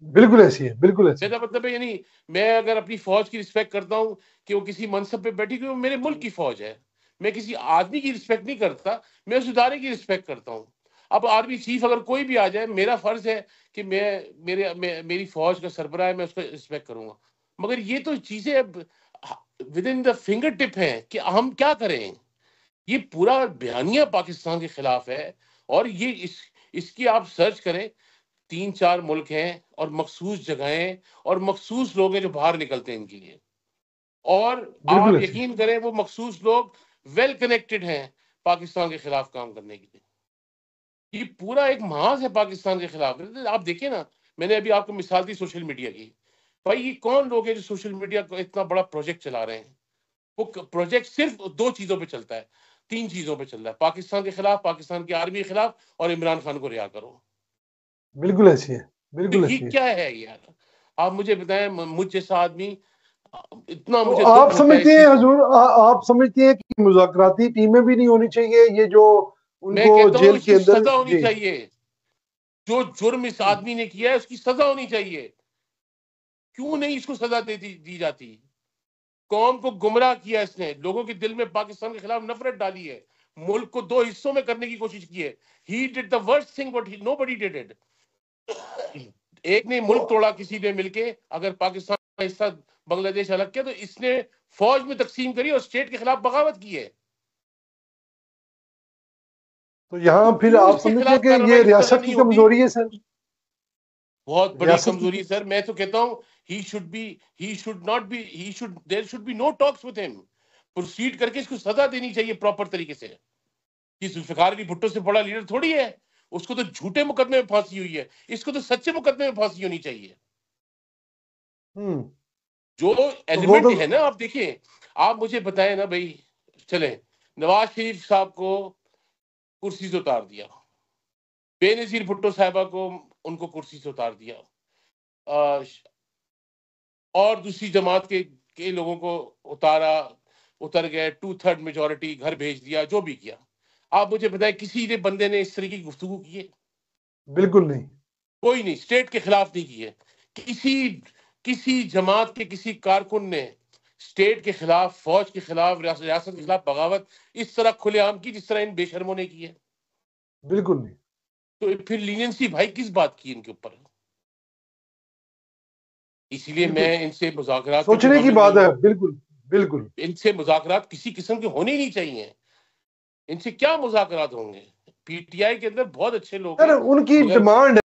بالکل ایسی ہے، بالکل ایسی ہے۔ میرا مطلب ہے یعنی میں اگر اپنی فوج کی رسپیکٹ کرتا ہوں کہ وہ کسی منصب پہ بیٹھی کہ وہ میرے ملک کی فوج ہے، میں کسی آدمی کی رسپیکٹ نہیں کرتا، میں اس ادارے کی رسپیکٹ کرتا ہوں۔ اب آرمی چیف اگر کوئی بھی آ جائے، میرا فرض ہے کہ میری فوج کا سربراہ ہے، میں اس کو رسپیکٹ کروں گا۔ مگر یہ تو چیزیں ود ان دا فنگر ٹپ ہیں کہ ہم کیا کریں۔ یہ پورا بیانیہ پاکستان کے خلاف ہے، اور یہ اس کی آپ سرچ کریں، 3-4 ملک ہیں اور مخصوص جگہیں اور مخصوص لوگ ہیں جو باہر نکلتے ہیں ان کے لیے، اور بالکل آپ ایسی ہے۔ یقین کریں وہ مخصوص لوگ ویل کنیکٹڈ ہیں پاکستان کے خلاف کام کرنے کے لیے۔ یہ پورا ایک محاذ ہے پاکستان کے خلاف۔ آپ دیکھیں نا، میں نے ابھی آپ کو مثال دی سوشل میڈیا کی، بھائی یہ کون لوگ ہیں جو سوشل میڈیا کو اتنا بڑا پروجیکٹ چلا رہے ہیں؟ وہ پروجیکٹ صرف 2 چیزوں پہ چلتا ہے، 3 چیزوں پہ چل رہا ہے: پاکستان کے خلاف، پاکستان کی آرمی کے خلاف، اور عمران خان کو رہا کرو۔ بالکل ایسی ہے، تو بالکل یہ ایسی ہے۔ کیا ہے یار؟ آپ مجھے بتائیں، مجھ جیسا آدمی، اتنا تو مجھے آپ دکھ ہوتا ہے اس سمجھتے ہیں چیز۔ حضور، آپ سمجھتے ہیں کہ مذاکراتی ٹیمیں بھی نہیں ہونی چاہیے، یہ جو ان میں کو کہتا ہوں جیل اس کے کی اندر؟ سزا ہونی جی چاہیے، جو جرم اس آدمی نے کیا ہے اس کی سزا ہونی چاہیے۔ کیوں نہیں اس کو سزا دی جاتی؟ قوم کو گمراہ کیا اس نے، لوگوں کے دل میں پاکستان کے خلاف نفرت ڈالی ہے، ملک کو 2 حصوں میں کرنے کی کوشش کی ہے۔ He did the worst thing what nobody did it۔ ایک نے تو ملک توڑا کسی نے مل کے، اگر پاکستان کا حصہ بنگلہ دیش الگ کیا، تو اس نے فوج میں تقسیم کری اور اسٹیٹ کے خلاف بغاوت کی ہے۔ تو یہاں تو پھر کیوں آپ اس کے سمجھتے ہیں خلاف کہ یہ کارروائی اس طرح ریاست کی نہیں ہوتی؟ کمزوری ہے سر؟ بہت بڑی ریاست کی کمزوری ہے سر۔ میں تو کہتا ہوں there should be no talks with him۔ Proceed کر کے اس کو سزا دینی چاہیے پراپر طریقے سے۔ یہ ذوالفقار علی بھٹو سے بڑا لیڈر تھوڑی ہے، اس کو تو جھوٹے مقدمے میں پھانسی ہوئی ہے، اس کو تو سچے مقدمے میں پھانسی ہونی چاہیے۔ جو تو وہ ایلیمنٹ تو ہے نا، آپ دیکھیں، آپ مجھے بتائیں نا بھائی، چلیں نواز شریف صاحب کو کرسی سے اتار دیا، بے نظیر بھٹو صاحبہ کو ان کو کرسی سے اتار دیا، اور دوسری جماعت کے لوگوں کو اتر گئے، 2/3 میجورٹی گھر بھیج دیا، جو بھی کیا۔ آپ مجھے بتائیں کسی نے بندے نے اس طرح کی گفتگو کی ہے؟ بالکل نہیں۔ کوئی نہیں، اسٹیٹ کے خلاف نہیں کی ہے۔ کسی جماعت کے کسی کارکن نے اسٹیٹ کے خلاف، فوج کے خلاف، ریاست کے خلاف بغاوت اس طرح کھلے عام کی جس طرح ان بے شرموں نے کی ہے؟ بالکل نہیں۔ تو پھر لینینسی بھائی کس بات کی ان کے اوپر؟ اسی لیے بالکل میں ان سے مذاکرات پہ کوئی سوچنے کی معاملہ بات نہیں ہے، ہوں۔ بالکل بالکل۔ ان سے مذاکرات کسی قسم کے ہونے ہی نہیں چاہیے۔ ان سے کیا مذاکرات ہوں گے؟ پی ٹی آئی کے اندر بہت اچھے لوگ سر ہیں، ان کی مگر ڈیمانڈ